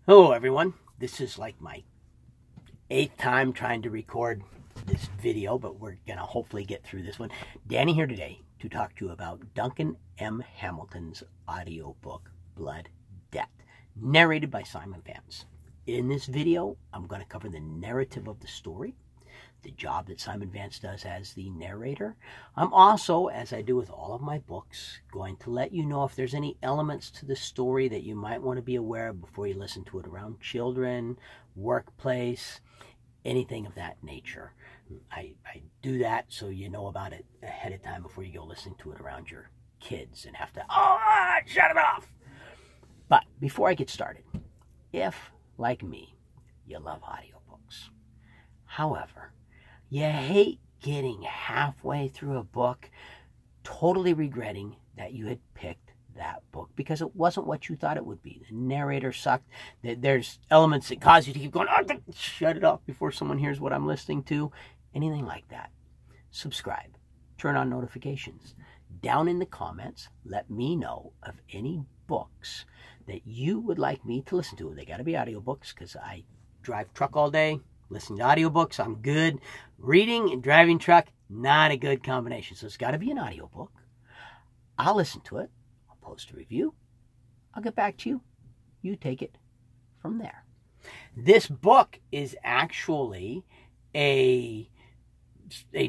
Hello everyone, this is like my 8th time trying to record this video, but we're going to hopefully get through this one. Danny here today to talk to you about Duncan M. Hamilton's audiobook, Blood Debt, narrated by Simon Vance. In this video, I'm going to cover the narrative of the story, the job that Simon Vance does as the narrator. I'm also, as I do with all of my books, going to let you know if there's any elements to the story that you might want to be aware of before you listen to it around children, workplace, anything of that nature. I do that so you know about it ahead of time before you go listening to it around your kids and have to, shut it off. But before I get started, if, like me, you love audiobooks, however, you hate getting halfway through a book, totally regretting that you had picked that book because it wasn't what you thought it would be. The narrator sucked. There's elements that cause you to keep going, shut it off before someone hears what I'm listening to. Anything like that. Subscribe. Turn on notifications. Down in the comments, let me know of any books that you would like me to listen to. They got to be audiobooks because I drive truck all day. Listening to audiobooks, I'm good. Reading and driving truck, not a good combination. So it's got to be an audiobook. I'll listen to it. I'll post a review. I'll get back to you. You take it from there. This book is actually a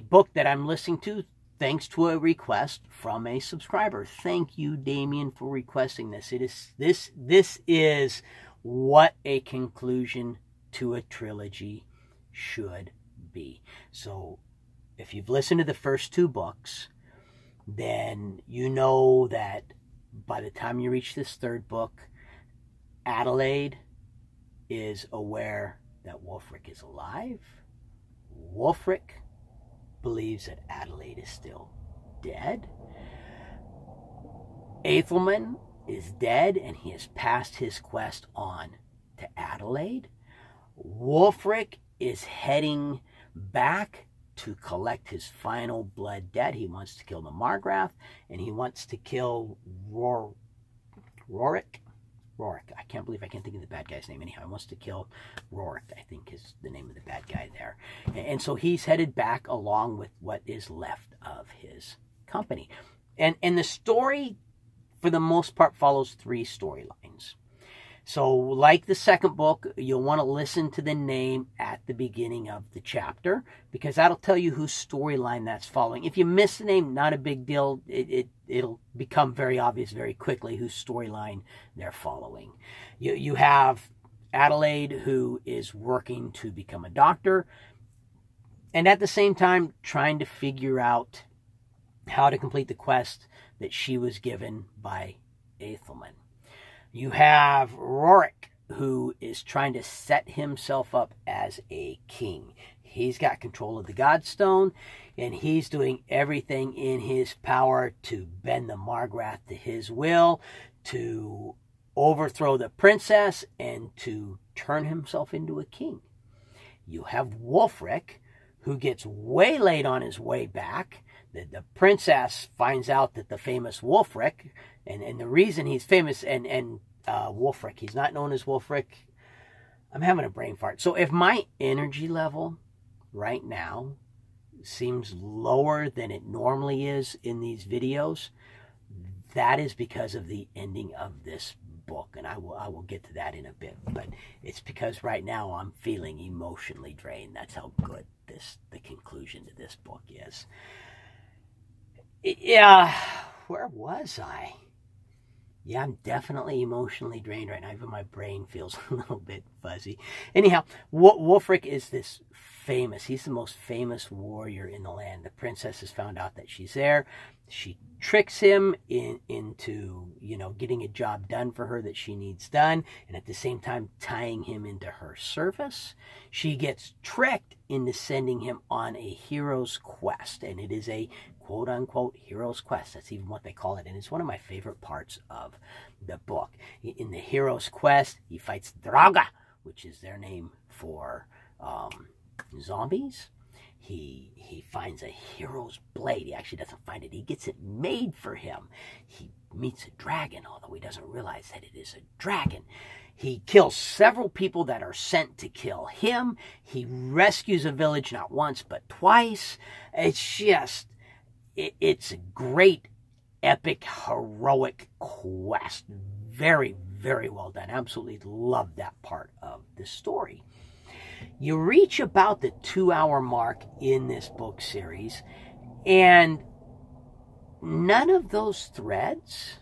book that I'm listening to thanks to a request from a subscriber. Thank you, Damien, for requesting this. This is what a conclusion to a trilogy should be. So if you've listened to the first 2 books, then you know that by the time you reach this 3rd book, Adelaide is aware that Wulfric is alive. Wulfric believes that Adelaide is still dead. Ethelman is dead and he has passed his quest on to Adelaide. Wulfric is heading back to collect his final blood debt. He wants to kill the Margrath, and he wants to kill Rorik. I can't believe I can't think of the bad guy's name. Anyhow, he wants to kill Rorik, I think is the name of the bad guy there. And so he's headed back along with what is left of his company. And the story, for the most part, follows 3 storylines. So, like the 2nd book, you'll want to listen to the name at the beginning of the chapter because that'll tell you whose storyline that's following. If you miss the name, not a big deal. It'll become very obvious very quickly whose storyline they're following. You have Adelaide, who is working to become a doctor, and at the same time trying to figure out how to complete the quest that she was given by Ethelman. You have Rorik, who is trying to set himself up as a king. He's got control of the Godstone, and he's doing everything in his power to bend the Margrath to his will, to overthrow the princess, and to turn himself into a king. You have Wulfric, who gets waylaid on his way back. The princess finds out that the famous Wulfric, and the reason he's famous, and Wulfric, he's not known as Wulfric. I'm having a brain fart. So if my energy level right now seems lower than it normally is in these videos, that is because of the ending of this book, and I will get to that in a bit. But it's because right now I'm feeling emotionally drained. That's how good the conclusion to this book is. Yeah, where was I? Yeah, I'm definitely emotionally drained right now. Even my brain feels a little bit fuzzy. Anyhow, Wulfric is this famous. He's the most famous warrior in the land. The princess has found out that she's there. She tricks him into, getting a job done for her that she needs done, and at the same time tying him into her service. She gets tricked into sending him on a hero's quest, and it is a quote-unquote hero's quest. That's even what they call it, and it's one of my favorite parts of the book. In the hero's quest, he fights Draga, which is their name for zombies. He finds a hero's blade. He actually doesn't find it. He gets it made for him. He meets a dragon, although he doesn't realize that it is a dragon. He kills several people that are sent to kill him. He rescues a village not once but twice. It's just, it's a great, epic, heroic quest. Very, very well done. Absolutely love that part of the story. You reach about the 2-hour mark in this book series, and none of those threads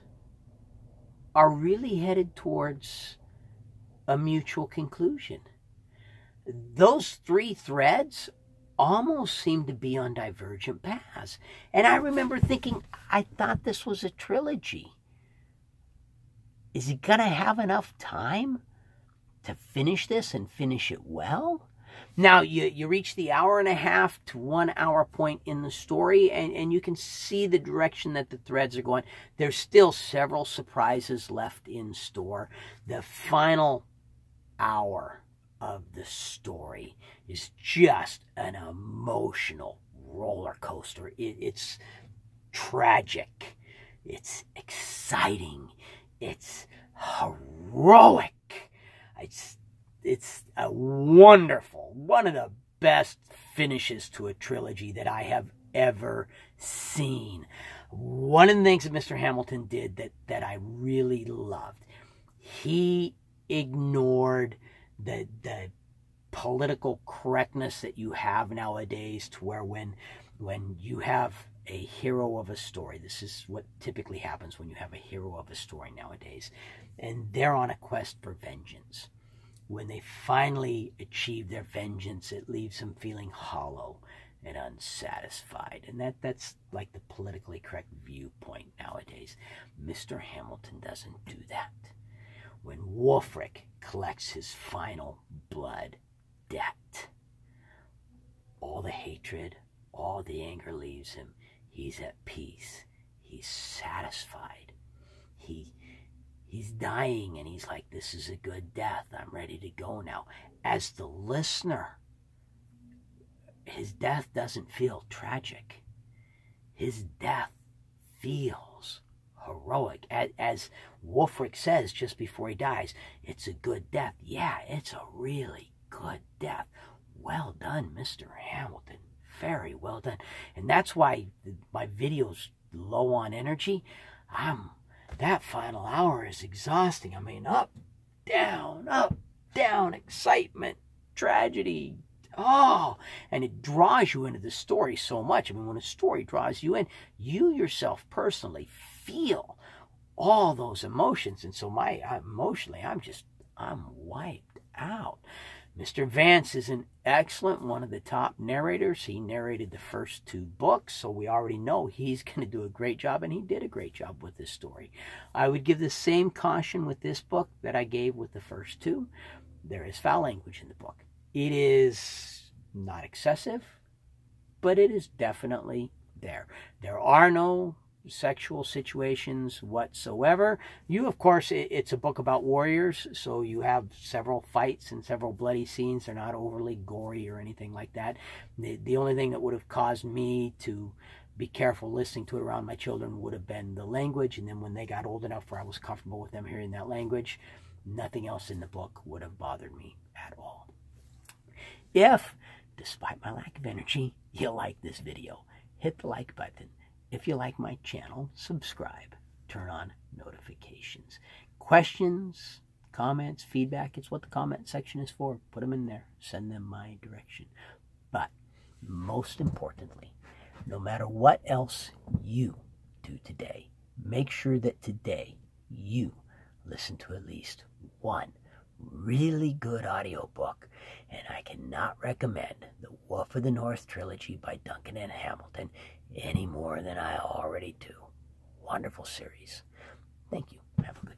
are really headed towards a mutual conclusion. Those 3 threads almost seem to be on divergent paths. And I remember thinking, I thought this was a trilogy. Is he going to have enough time to finish this and finish it well? Now, you reach the 1.5 to 1 hour point in the story, and you can see the direction that the threads are going. There's still several surprises left in store. The final hour of the story is just an emotional roller coaster. It's tragic. It's exciting. It's heroic. It's a wonderful, one of the best finishes to a trilogy that I have ever seen. One of the things that Mr. Hamilton did that I really loved, he ignored the political correctness that you have nowadays, to where when you have a hero of a story, this is what typically happens when you have a hero of a story nowadays, and they're on a quest for vengeance. When they finally achieve their vengeance, it leaves them feeling hollow and unsatisfied. And that's like the politically correct viewpoint nowadays. Mr. Hamilton doesn't do that. When Wulfric collects his final blood debt, all the hatred, all the anger leaves him. He's at peace. He's satisfied. He's dying, and he's like, this is a good death. I'm ready to go now. As the listener, his death doesn't feel tragic. His death feels heroic. As Wulfric says just before he dies, it's a good death. Yeah, it's a really good death. Well done, Mr. Hamilton. Very well done. And that's why my video's low on energy. That final hour is exhausting. I mean, up, down, excitement, tragedy. Oh, and it draws you into the story so much. I mean, when a story draws you in, you yourself personally feel all those emotions. And so emotionally, I'm wiped out. Mr. Vance is an excellent, one of the top narrators. He narrated the first 2 books, so we already know he's going to do a great job, and he did a great job with this story. I would give the same caution with this book that I gave with the first 2. There is foul language in the book. It is not excessive, but it is definitely there. There are no sexual situations whatsoever. Of course, it's a book about warriors, so you have several fights and several bloody scenes. They're not overly gory or anything like that. The only thing that would have caused me to be careful listening to it around my children would have been the language, and then when they got old enough where I was comfortable with them hearing that language, nothing else in the book would have bothered me at all. If, despite my lack of energy, you like this video, hit the like button. If you like my channel, subscribe. Turn on notifications. Questions, comments, feedback, it's what the comment section is for. Put them in there. Send them my direction. But most importantly, no matter what else you do today, make sure that today you listen to at least one really good audiobook. And I cannot recommend the Wolf of the North trilogy by Duncan M. Hamilton any more than I already do. Wonderful series. Thank you. Have a good day.